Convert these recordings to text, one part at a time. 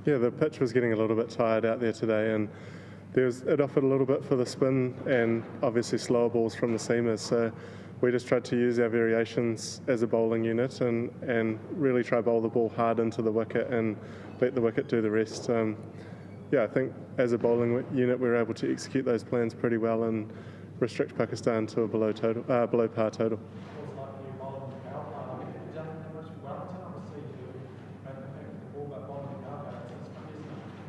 Yeah, the pitch was getting a little bit tired out there today, and it offered a little bit for the spin and obviously slower balls from the seamers. So we just tried to use our variations as a bowling unit and really try bowl the ball hard into the wicket and let the wicket do the rest. Yeah, I think as a bowling unit we were able to execute those plans pretty well and restrict Pakistan to a below par total.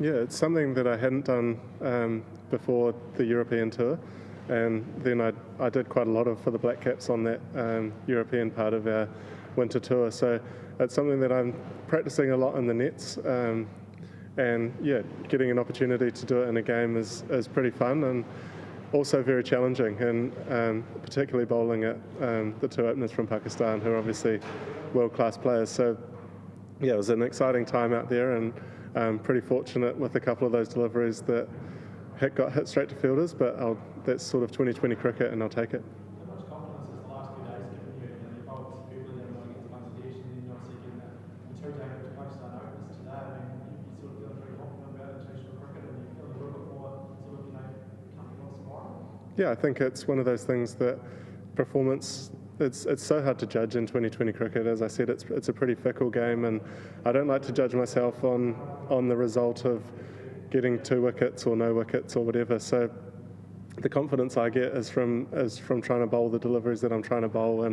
Yeah, it's something that I hadn't done before the European tour, and then I did quite a lot for the BLACKCAPS on that European part of our winter tour. So it's something that I'm practicing a lot in the nets, and yeah, getting an opportunity to do it in a game is pretty fun and also very challenging, and particularly bowling at the two openers from Pakistan, who are obviously world-class players. So yeah, it was an exciting time out there, and pretty fortunate with a couple of those deliveries that got hit straight to fielders, but that's sort of 2020 cricket, and I'll take it. How much confidence has the last 2 days given you? You bowled superbly against Bangladesh, and then you're obviously getting the 2 games with Pakistan openers today. I mean, you sort of feeling very confident about international cricket, and you feeling a little bit more sort of, comfortable tomorrow? Yeah, I think it's one of those things that performance, it's so hard to judge in 2020 cricket. As I said, it's a pretty fickle game, and I don't like to judge myself on the result of getting 2 wickets or no wickets or whatever. So the confidence I get is from trying to bowl the deliveries that I'm trying to bowl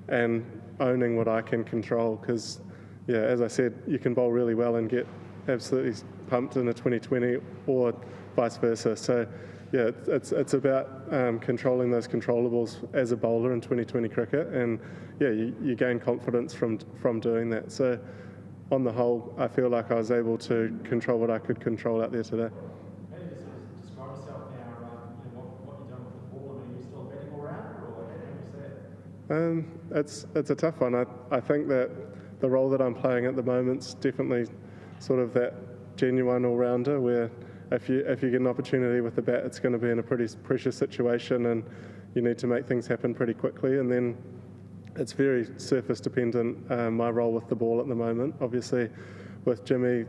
and owning what I can control. Because yeah, as I said, you can bowl really well and get absolutely pumped in a 2020 or vice versa. So yeah, it's about controlling those controllables as a bowler in 2020 cricket, and yeah, you gain confidence from doing that. So on the whole, I feel like I was able to control what I could control out there today. How do you sort of describe yourself now, what you're doing with the ball? I mean, are you still a batting all-rounder, or how do you see it? It's a tough one. I think that the role that I'm playing at the moment's definitely sort of that genuine all-rounder, where if you get an opportunity with the bat, it's going to be in a pretty precious situation, and you need to make things happen pretty quickly. And then it's very surface dependent, my role with the ball at the moment. Obviously, with Jimmy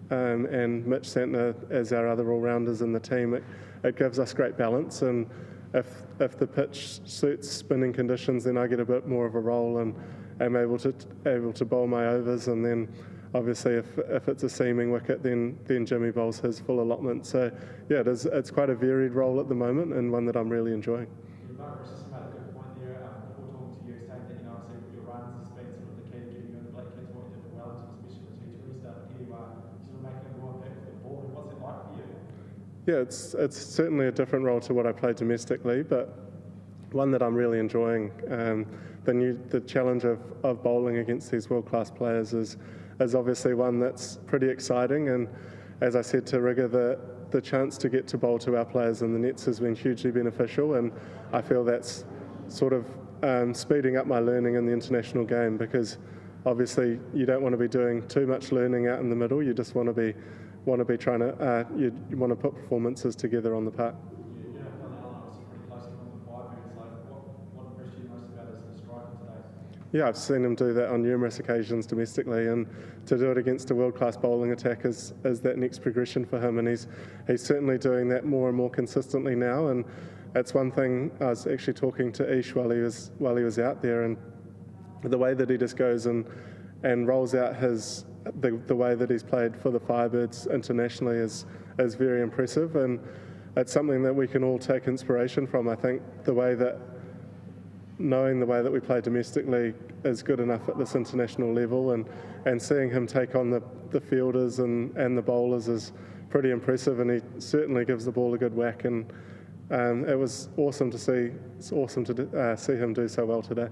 and Mitch Santner as our other all-rounders in the team, it gives us great balance. And if the pitch suits spinning conditions, then I get a bit more of a role and am able to bowl my overs. And then obviously if it's a seaming wicket, then Jimmy bowls his full allotment. So yeah, it's quite a varied role at the moment, and one that I'm really enjoying. Mark just made a good point there before talking to you, saying that obviously your runs has been sort of the key to getting you in the BLACKCAPS, what you did for Wellington, especially the T20 stuff. Here you are, sort of making a more impact with the ball. What's it like for you? Yeah, it's certainly a different role to what I played domestically, but one that I'm really enjoying. The challenge of bowling against these world-class players is obviously one that's pretty exciting, and as I said to Rigger, the chance to get to bowl to our players in the nets has been hugely beneficial, and I feel that's sort of speeding up my learning in the international game, because obviously you don't want to be doing too much learning out in the middle. You just want to be trying to you want to put performances together on the park. Yeah, I've seen him do that on numerous occasions domestically, and to do it against a world-class bowling attack is that next progression for him, and he's certainly doing that more and more consistently now. And that's one thing I was actually talking to Ish while he was out there, and the way that he just goes and rolls out the way that he's played for the Firebirds internationally is very impressive, and it's something that we can all take inspiration from. I think knowing the way that we play domestically is good enough at this international level, and seeing him take on the fielders and the bowlers is pretty impressive, and he certainly gives the ball a good whack, and it was awesome to see. It's awesome to see him do so well today.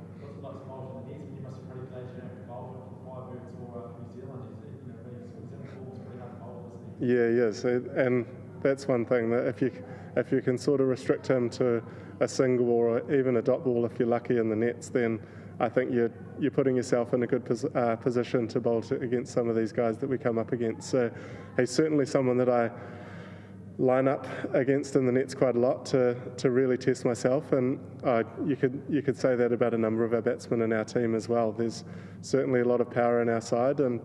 Yeah, yes, and that's one thing, that if you can sort of restrict him to a single or even a dot ball if you're lucky in the nets, then I think you're putting yourself in a good position to bowl against some of these guys that we come up against. So he's certainly someone that I line up against in the nets quite a lot to really test myself, and you could say that about a number of our batsmen in our team as well. There's certainly a lot of power in our side, and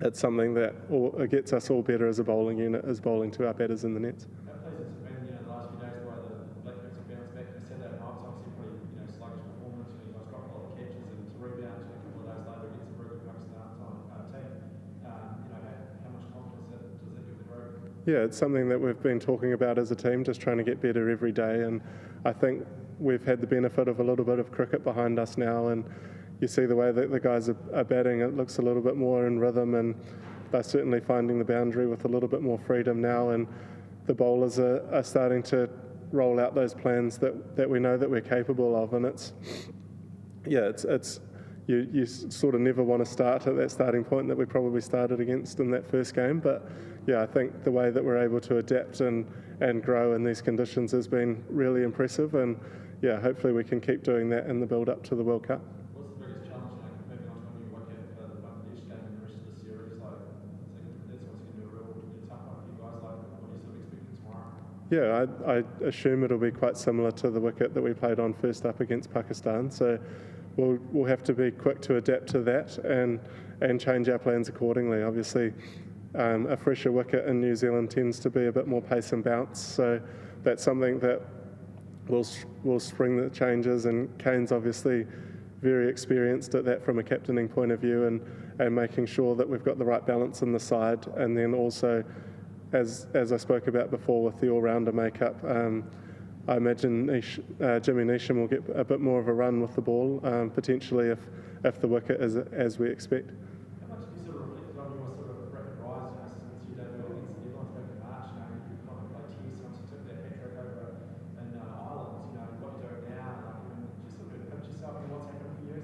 it's something that it gets us all better as a bowling unit, is bowling to our batters in the nets. How pleasant it's been, the last few days, the way the BLACKCAPS have bounced back. Saturday night was obviously a pretty, sluggish performance. You guys dropped a lot of catches, and to rebound a couple of days later against a very good Pakistan team. How much confidence does that give the group? Yeah, it's something that we've been talking about as a team, just trying to get better every day. And I think we've had the benefit of a little bit of cricket behind us now, and you see the way that the guys are batting, it looks a little bit more in rhythm, and they're certainly finding the boundary with a little bit more freedom now, and the bowlers are starting to roll out those plans that we know that we're capable of. And you sort of never want to start at that starting point that we probably started against in that first game, but yeah, I think the way that we're able to adapt and grow in these conditions has been really impressive, and yeah, hopefully we can keep doing that in the build up to the World Cup. What's the biggest challenge, moving on to a new wicket for the Bangladesh game and the rest of the series? That's what's going to be a real tough one for you guys. What are you sort of expecting tomorrow? Yeah, I assume it'll be quite similar to the wicket that we played on first up against Pakistan. So we'll have to be quick to adapt to that and change our plans accordingly. Obviously, a fresher wicket in New Zealand tends to be a bit more pace and bounce. So that's something that will spring the changes. And Kane's obviously very experienced at that from a captaining point of view, and making sure that we've got the right balance in the side, and then also, as I spoke about before with the all-rounder makeup, I imagine Jimmy Neesham will get a bit more of a run with the ball, potentially if the wicket is as we expect. How much have you sort of reflected on your sort of rapid rise, since you debut against the Netherlands back in March? You kind of played teams once you took that hat-trick over in Ireland. What you're doing now, just sort of picture yourself and what's happened for you,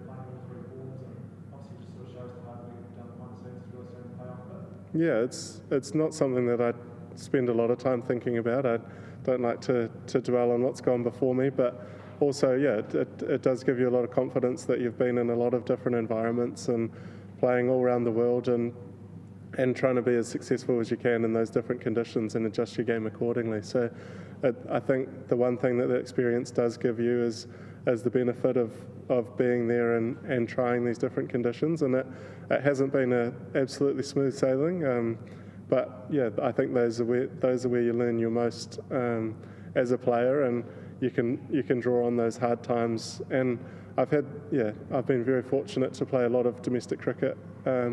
playing all three forms, and obviously just sort of shows the hard work you've done behind the scenes is really starting to pay off a bit. Yeah, it's not something that I spend a lot of time thinking about. I don't like to dwell on what's gone before me, but also, yeah, it does give you a lot of confidence that you've been in a lot of different environments and playing all around the world, and trying to be as successful as you can in those different conditions and adjust your game accordingly. So I think the one thing that experience does give you is the benefit of being there and trying these different conditions, and it hasn't been a absolutely smooth sailing, but yeah, I think those are where you learn your most as a player, and you can draw on those hard times. And I've been very fortunate to play a lot of domestic cricket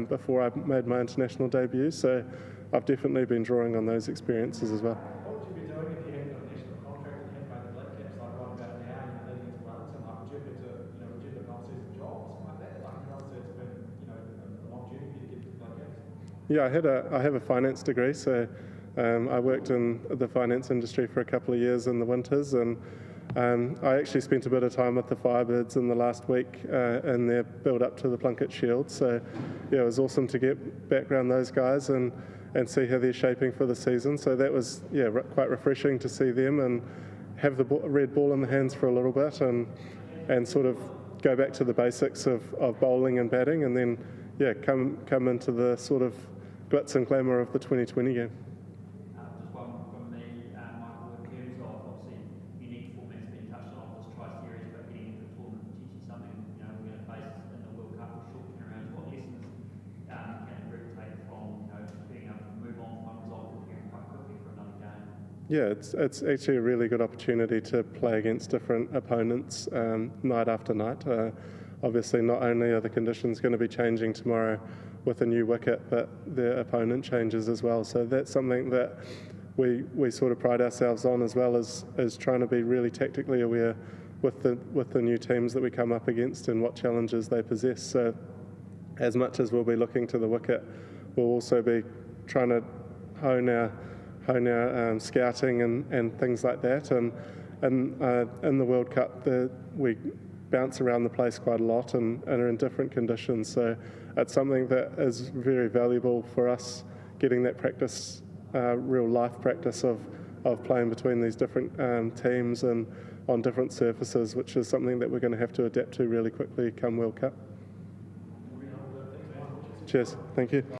before I made my international debut, so I've definitely been drawing on those experiences as well. What would you be doing if you hadn't got a national contract and hadn't made the BLACKCAPS like right about now, leading into Wellington? Would you have an off-season job or something like that? Obviously it's been a long journey for you to get to the BLACKCAPS. Yeah, I have a finance degree, so I worked in the finance industry for a couple of years in the winters, and I actually spent a bit of time with the Firebirds in the last week in their build up to the Plunket Shield. So yeah, it was awesome to get back around those guys and see how they're shaping for the season. So that was quite refreshing to see them and have the red ball in the hands for a little bit and sort of go back to the basics of bowling and batting, and then come into the sort of glitz and glamour of the 2020 game. Just one from me, Michael, in terms of obviously unique formats being touched on this Tri-Series, but getting into the tournament, potentially something we're going to face in the World Cup with short turnarounds. What lessons can the group take from being able to move on from one result and preparing quite quickly for another game? Yeah, it's actually a really good opportunity to play against different opponents night after night. Obviously, not only are the conditions going to be changing tomorrow with a new wicket, but the opponent changes as well. So that's something that we sort of pride ourselves on, as well as trying to be really tactically aware with the new teams that we come up against and what challenges they possess. So as much as we'll be looking to the wicket, we'll also be trying to hone our scouting and things like that. And in the World Cup, we bounce around the place quite a lot and are in different conditions. So it's something that is very valuable for us, getting that practice, real life practice of playing between these different teams and on different surfaces, which is something that we're going to have to adapt to really quickly come World Cup. Cheers. Thank you.